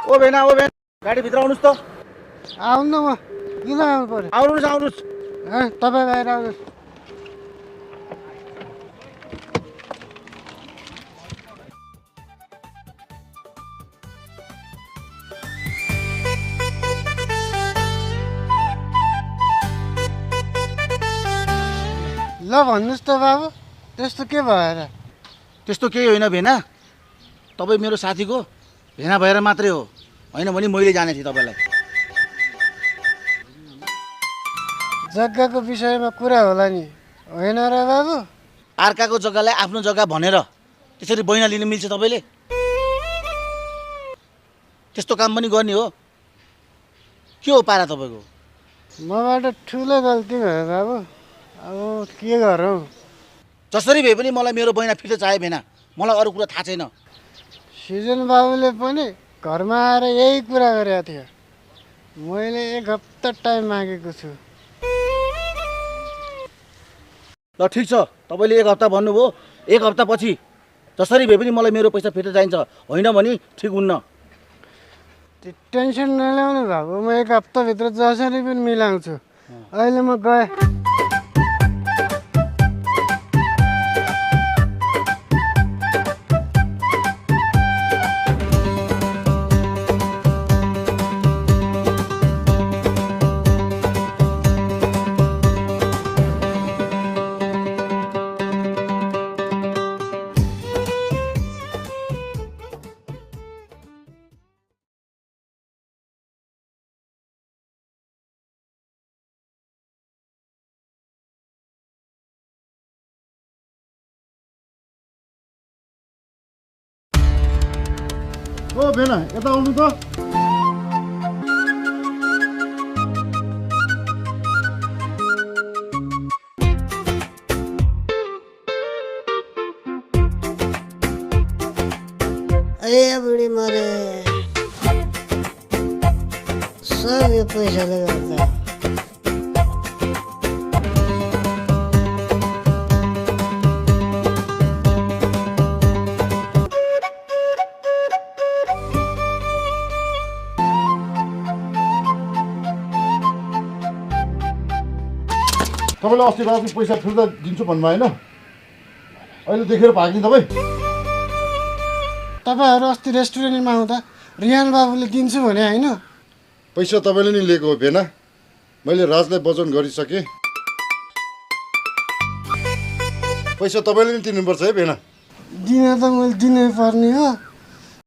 ओ भेना गाडीभित्र आउनुहोस् त। आउनु म किन आउनु पर्यो? आउनुहोस्। तपाईँ बाहिर आउनुहोस्। ल भन्नुहोस् त बाबु, त्यस्तो के भएर? त्यस्तो केही होइन भेना, तपाईँ मेरो साथीको भेना भएर मात्रै हो, होइन भने मैले जाने थिएँ तपाईँलाई। जग्गाको विषयमा कुरा होला नि, होइन र बाबु? अर्काको जग्गालाई आफ्नो जग्गा भनेर त्यसरी बैना लिन मिल्छ तपाईँले? त्यस्तो काम पनि गर्ने हो? के हो पारा तपाईँको? मबाट ठुलो गल्ती भयो बाबु, अब के गरौँ? जसरी भए पनि मलाई मेरो बैना फिर्ता चाहियो भेना, मलाई अरू कुरा थाहा छैन। सिजन बाबुले पनि घरमा आएर यही कुरा गरेको थियो। मैले 1 हप्ता टाइम मागेको छु। ल ठिक छ, तपाईँले 1 हप्ता भन्नुभयो, 1 हप्तापछि जसरी भए पनि मलाई मेरो पैसा फिर्ता चाहिन्छ, होइन भने ठिक हुन्न। त्यो टेन्सन नल्याउनु बाबु, म 1 हप्ताभित्र जसरी पनि मिलाउँछु। अहिले म गएँ। ओ भेना यता आउनु त। ए बुढी मरे, सब यो पैसाले गर्दा। तपाईँले अस्ति राति पैसा फिर्ता दिन्छु भन्नुभयो होइन? अहिले देखेर भाग्ने तपाईँ? तपाईँहरू अस्ति रेस्टुरेन्टमा आउँदा रिहान बाबुले दिन्छु भने होइन? पैसा तपाईँले नि लिएको हो भेना, मैले राजलाई वचन गरिसकेँ। पैसा तपाईँले नि तिर्नुपर्छ है भेना। दिन त मैले दिनै पर्ने हो।